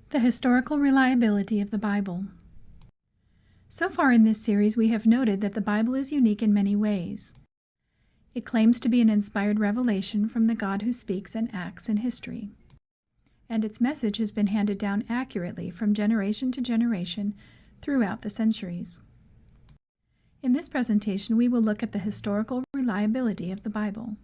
The historical reliability of the Bible. So far in this series, we have noted that the Bible is unique in many ways. It claims to be an inspired revelation from the God who speaks and acts in history. And its message has been handed down accurately from generation to generation throughout the centuries. In this presentation, we will look at the historical reliability of the Bible.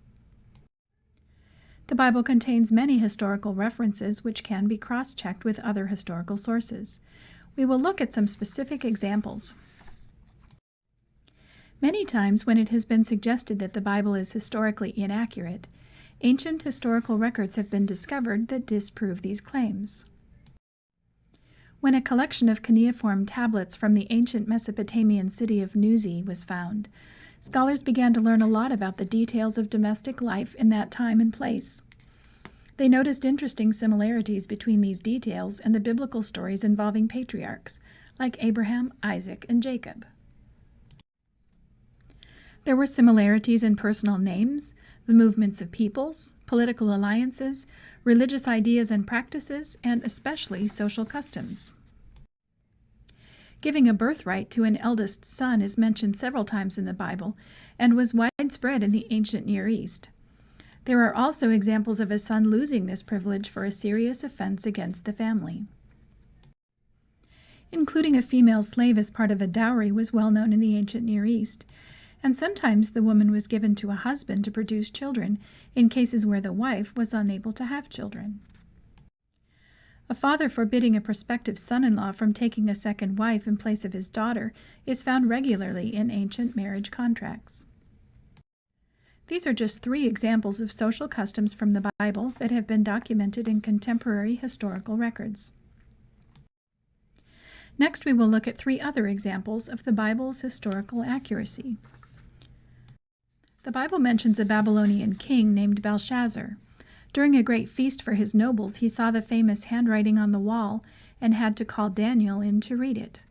The Bible contains many historical references which can be cross-checked with other historical sources. We will look at some specific examples. Many times when it has been suggested that the Bible is historically inaccurate, ancient historical records have been discovered that disprove these claims. When a collection of cuneiform tablets from the ancient Mesopotamian city of Nuzi was found, scholars began to learn a lot about the details of domestic life in that time and place. They noticed interesting similarities between these details and the biblical stories involving patriarchs, like Abraham, Isaac, and Jacob. There were similarities in personal names, the movements of peoples, political alliances, religious ideas and practices, and especially social customs. Giving a birthright to an eldest son is mentioned several times in the Bible and was widespread in the ancient Near East. There are also examples of a son losing this privilege for a serious offense against the family. Including a female slave as part of a dowry was well known in the ancient Near East, and sometimes the woman was given to a husband to produce children in cases where the wife was unable to have children. A father forbidding a prospective son-in-law from taking a second wife in place of his daughter is found regularly in ancient marriage contracts. These are just 3 examples of social customs from the Bible that have been documented in contemporary historical records. Next, we will look at 3 other examples of the Bible's historical accuracy. The Bible mentions a Babylonian king named Belshazzar. During a great feast for his nobles, he saw the famous handwriting on the wall and had to call Daniel in to read it.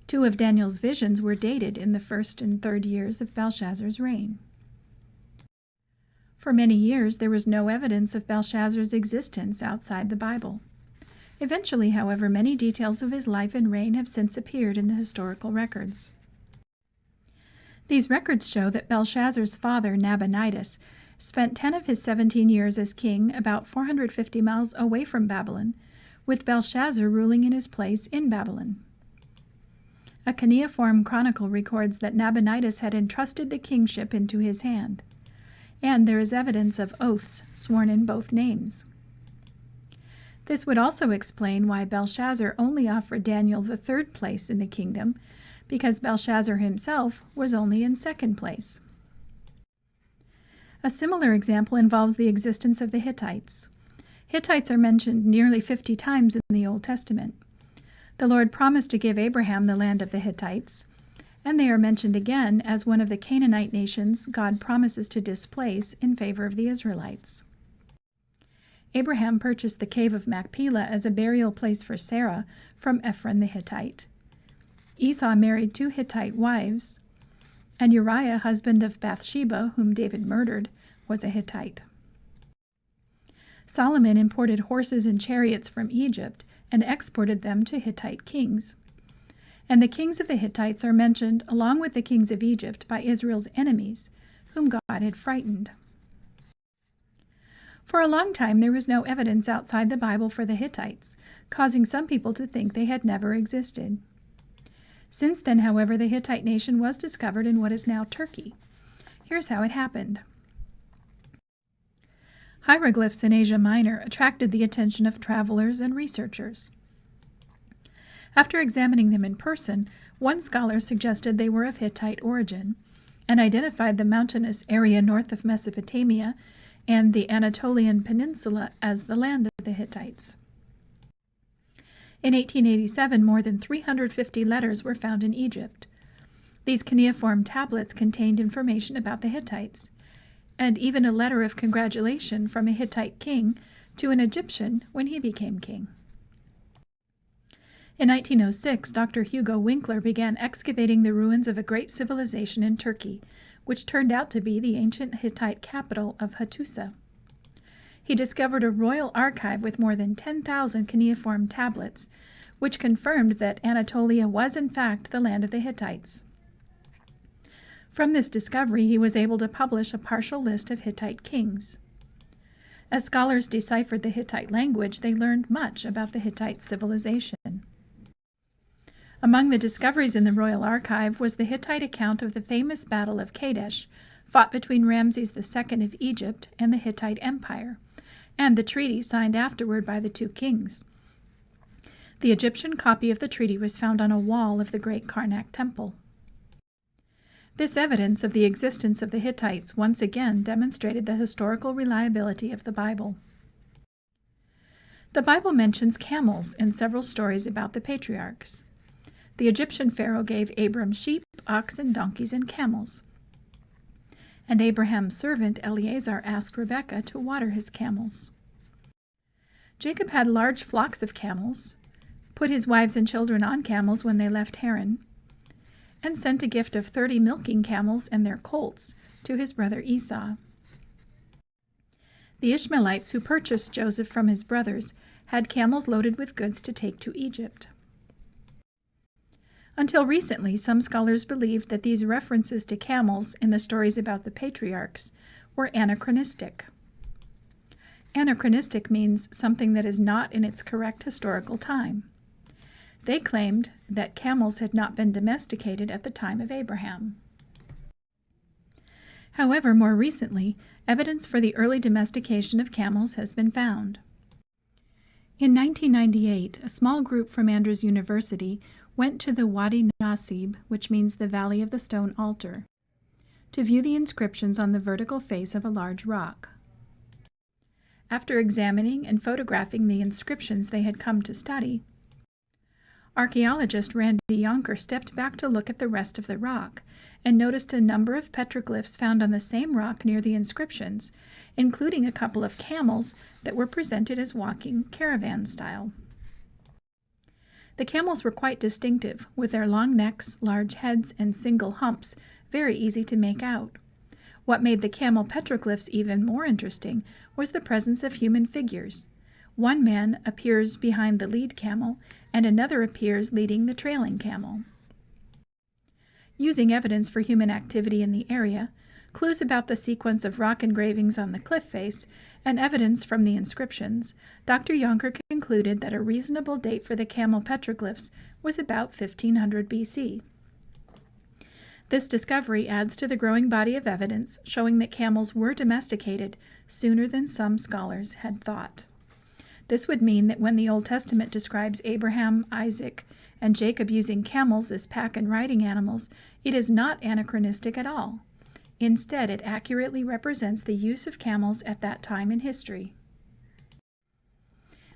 2 of Daniel's visions were dated in the 1st and 3rd years of Belshazzar's reign. For many years, there was no evidence of Belshazzar's existence outside the Bible. Eventually, however, many details of his life and reign have since appeared in the historical records. These records show that Belshazzar's father, Nabonidus, spent 10 of his 17 years as king about 450 miles away from Babylon, with Belshazzar ruling in his place in Babylon. A cuneiform chronicle records that Nabonidus had entrusted the kingship into his hand, and there is evidence of oaths sworn in both names. This would also explain why Belshazzar only offered Daniel the 3rd place in the kingdom, because Belshazzar himself was only in 2nd place. A similar example involves the existence of the Hittites. Hittites are mentioned nearly 50 times in the Old Testament. The Lord promised to give Abraham the land of the Hittites, and they are mentioned again as one of the Canaanite nations God promises to displace in favor of the Israelites. Abraham purchased the cave of Machpelah as a burial place for Sarah from Ephron the Hittite. Esau married 2 Hittite wives, and Uriah, husband of Bathsheba, whom David murdered, was a Hittite. Solomon imported horses and chariots from Egypt and exported them to Hittite kings. And the kings of the Hittites are mentioned along with the kings of Egypt by Israel's enemies, whom God had frightened. For a long time, there was no evidence outside the Bible for the Hittites, causing some people to think they had never existed. Since then, however, the Hittite nation was discovered in what is now Turkey. Here's how it happened. Hieroglyphs in Asia Minor attracted the attention of travelers and researchers. After examining them in person, one scholar suggested they were of Hittite origin and identified the mountainous area north of Mesopotamia and the Anatolian Peninsula as the land of the Hittites. In 1887, more than 350 letters were found in Egypt. These cuneiform tablets contained information about the Hittites, and even a letter of congratulation from a Hittite king to an Egyptian when he became king. In 1906, Dr. Hugo Winkler began excavating the ruins of a great civilization in Turkey, which turned out to be the ancient Hittite capital of Hattusa. he discovered a royal archive with more than 10,000 cuneiform tablets, which confirmed that Anatolia was in fact the land of the Hittites. From this discovery, he was able to publish a partial list of Hittite kings. As scholars deciphered the Hittite language, they learned much about the Hittite civilization. Among the discoveries in the Royal Archive was the Hittite account of the famous Battle of Kadesh, fought between Ramses II of Egypt and the Hittite Empire, and the treaty signed afterward by the two kings. The Egyptian copy of the treaty was found on a wall of the Great Karnak Temple. This evidence of the existence of the Hittites once again demonstrated the historical reliability of the Bible. The Bible mentions camels in several stories about the patriarchs. The Egyptian pharaoh gave Abram sheep, oxen, donkeys, and camels. And Abraham's servant Eliezer asked Rebekah to water his camels. Jacob had large flocks of camels, put his wives and children on camels when they left Haran, and sent a gift of 30 milking camels and their colts to his brother Esau. The Ishmaelites who purchased Joseph from his brothers had camels loaded with goods to take to Egypt. Until recently, some scholars believed that these references to camels in the stories about the patriarchs were anachronistic. Anachronistic means something that is not in its correct historical time. They claimed that camels had not been domesticated at the time of Abraham. However, more recently, evidence for the early domestication of camels has been found. In 1998, a small group from Andrews University went to the Wadi Nasib, which means the Valley of the Stone Altar, to view the inscriptions on the vertical face of a large rock. After examining and photographing the inscriptions they had come to study, archaeologist Randy Yonker stepped back to look at the rest of the rock and noticed a number of petroglyphs found on the same rock near the inscriptions, including a couple of camels that were presented as walking caravan style. The camels were quite distinctive, with their long necks, large heads, and single humps, very easy to make out. What made the camel petroglyphs even more interesting was the presence of human figures. One man appears behind the lead camel, and another appears leading the trailing camel. Using evidence for human activity in the area, clues about the sequence of rock engravings on the cliff face, and evidence from the inscriptions, Dr. Yonker concluded that a reasonable date for the camel petroglyphs was about 1500 BC. This discovery adds to the growing body of evidence showing that camels were domesticated sooner than some scholars had thought. This would mean that when the Old Testament describes Abraham, Isaac, and Jacob using camels as pack and riding animals, it is not anachronistic at all. Instead, it accurately represents the use of camels at that time in history.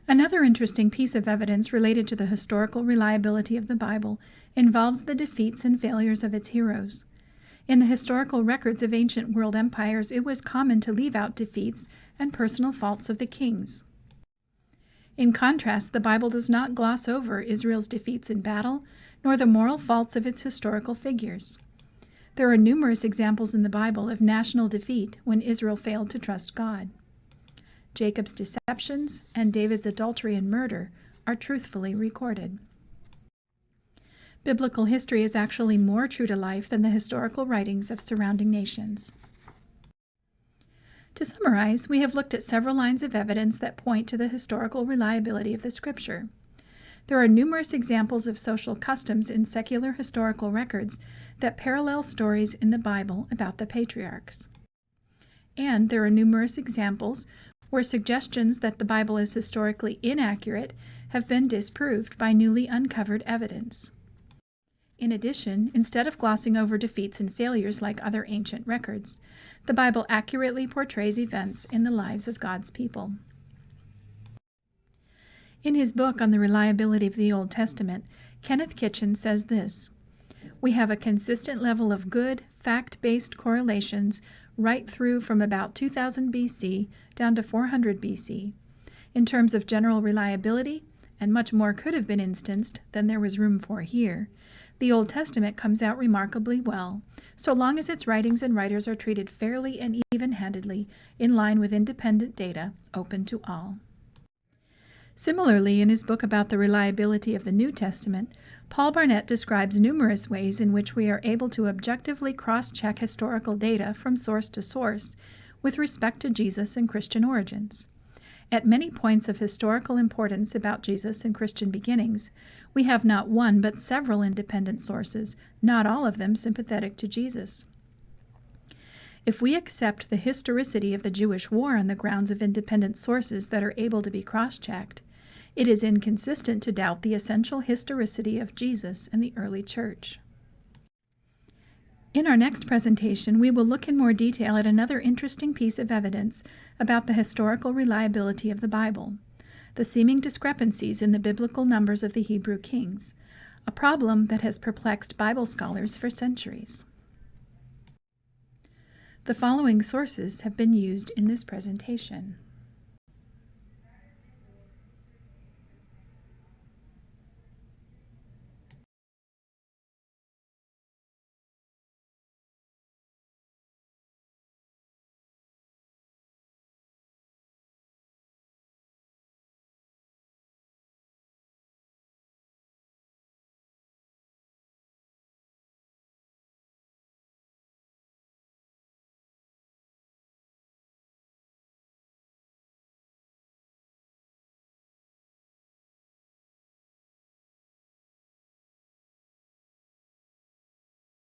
Another interesting piece of evidence related to the historical reliability of the Bible involves the defeats and failures of its heroes. In the historical records of ancient world empires, it was common to leave out defeats and personal faults of the kings. In contrast, the Bible does not gloss over Israel's defeats in battle, nor the moral faults of its historical figures. There are numerous examples in the Bible of national defeat when Israel failed to trust God. Jacob's deceptions and David's adultery and murder are truthfully recorded. Biblical history is actually more true to life than the historical writings of surrounding nations. To summarize, we have looked at several lines of evidence that point to the historical reliability of the Scripture. There are numerous examples of social customs in secular historical records that parallel stories in the Bible about the patriarchs. And there are numerous examples where suggestions that the Bible is historically inaccurate have been disproved by newly uncovered evidence. In addition, instead of glossing over defeats and failures like other ancient records, the Bible accurately portrays events in the lives of God's people. In his book on the reliability of the Old Testament, Kenneth Kitchen says this: "We have a consistent level of good, fact-based correlations right through from about 2000 BC down to 400 BC. In terms of general reliability, and much more could have been instanced than there was room for here, The Old Testament comes out remarkably well, so long as its writings and writers are treated fairly and even-handedly, in line with independent data, open to all. Similarly, in his book about the reliability of the New Testament, Paul Barnett describes numerous ways in which we are able to objectively cross-check historical data from source to source with respect to Jesus and Christian origins. At many points of historical importance about Jesus and Christian beginnings, we have not one but several independent sources, not all of them sympathetic to Jesus. If we accept the historicity of the Jewish war on the grounds of independent sources that are able to be cross-checked, it is inconsistent to doubt the essential historicity of Jesus and the early church. In our next presentation, we will look in more detail at another interesting piece of evidence about the historical reliability of the Bible, the seeming discrepancies in the biblical numbers of the Hebrew kings, a problem that has perplexed Bible scholars for centuries. The following sources have been used in this presentation.